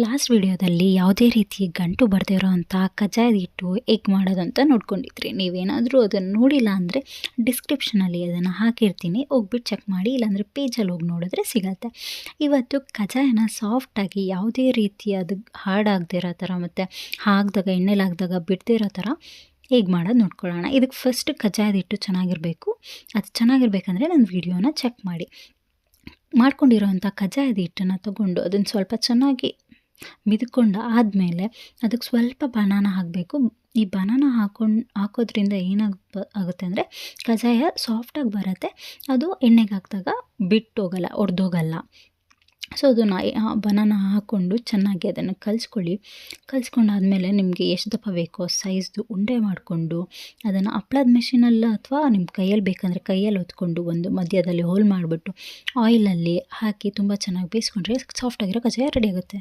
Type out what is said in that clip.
Last ವಿಡಿಯೋದಲ್ಲಿ ಯಾವುದೇ ರೀತಿ ಗಂಟು ಬರದೇ ಇರೋವಂಥ ಕಜ್ಜಾಯದ ಹಿಟ್ಟು ಹೇಗೆ ಮಾಡೋದು ಅಂತ ನೋಡ್ಕೊಂಡಿದ್ರಿ. ನೀವೇನಾದರೂ ಅದನ್ನು ನೋಡಿಲ್ಲ ಅಂದರೆ ಡಿಸ್ಕ್ರಿಪ್ಷನಲ್ಲಿ ಅದನ್ನು ಹಾಕಿರ್ತೀನಿ, ಹೋಗ್ಬಿಟ್ಟು ಚೆಕ್ ಮಾಡಿ. ಇಲ್ಲಾಂದರೆ ಪೇಜಲ್ಲಿ ಹೋಗಿ ನೋಡಿದ್ರೆ ಸಿಗತ್ತೆ. ಇವತ್ತು ಕಜ್ಜಾಯನ ಸಾಫ್ಟಾಗಿ ಯಾವುದೇ ರೀತಿ ಅದು ಹಾಡಾಗದೇ ಇರೋ ಥರ ಮತ್ತು ಹಾಕಿದಾಗ ಎಣ್ಣೆಲಿ ಹಾಕಿದಾಗ ಬಿಡದೇ ಇರೋ ಥರ ಹೇಗೆ ಮಾಡೋದು ನೋಡ್ಕೊಳ್ಳೋಣ. ಇದಕ್ಕೆ ಫಸ್ಟ್ ಕಜ್ಜಾಯದ ಹಿಟ್ಟು ಚೆನ್ನಾಗಿರಬೇಕು. ಅದು ಚೆನ್ನಾಗಿರ್ಬೇಕಂದ್ರೆ ನನ್ನ ವೀಡಿಯೋನ ಚೆಕ್ ಮಾಡಿ. ಮಾಡ್ಕೊಂಡಿರೋವಂಥ ಕಜ್ಜಾಯದ ಹಿಟ್ಟನ್ನು ತೊಗೊಂಡು ಅದನ್ನು ಸ್ವಲ್ಪ ಚೆನ್ನಾಗಿ ಮಿದ್ಕೊಂಡು ಆದಮೇಲೆ ಅದಕ್ಕೆ ಸ್ವಲ್ಪ ಬನಾನ ಹಾಕಬೇಕು. ಈ ಬನಾನ ಹಾಕೋದ್ರಿಂದ ಆಗುತ್ತೆ ಅಂದರೆ ಕಜ್ಜಾಯ ಸಾಫ್ಟಾಗಿ ಬರುತ್ತೆ. ಅದು ಎಣ್ಣೆಗೆ ಹಾಕಿದಾಗ ಬಿಟ್ಟೋಗಲ್ಲ, ಒಡೆದೋಗಲ್ಲ. ಸೊ ಅದನ್ನು ಬನಾನ ಹಾಕ್ಕೊಂಡು ಚೆನ್ನಾಗಿ ಅದನ್ನು ಕಲಿಸ್ಕೊಂಡಾದ್ಮೇಲೆ ನಿಮಗೆ ಎಷ್ಟು ದಪ್ಪ ಬೇಕೋ ಸೈಜ್ದು ಉಂಡೆ ಮಾಡಿಕೊಂಡು ಅದನ್ನು ಹಪ್ಳದ ಮೆಷಿನಲ್ಲ ಅಥವಾ ನಿಮ್ಮ ಕೈಯಲ್ಲಿ ಬೇಕಂದರೆ ಕೈಯಲ್ಲಿ ಹೊತ್ಕೊಂಡು ಒಂದು ಮಧ್ಯದಲ್ಲಿ ಹೋಲ್ ಮಾಡಿಬಿಟ್ಟು ಆಯಿಲಲ್ಲಿ ಹಾಕಿ ತುಂಬ ಚೆನ್ನಾಗಿ ಬೇಯಿಸ್ಕೊಂಡ್ರೆ ಸಾಫ್ಟಾಗಿರೋ ಕಜ್ಜಾಯ ರೆಡಿ ಆಗುತ್ತೆ.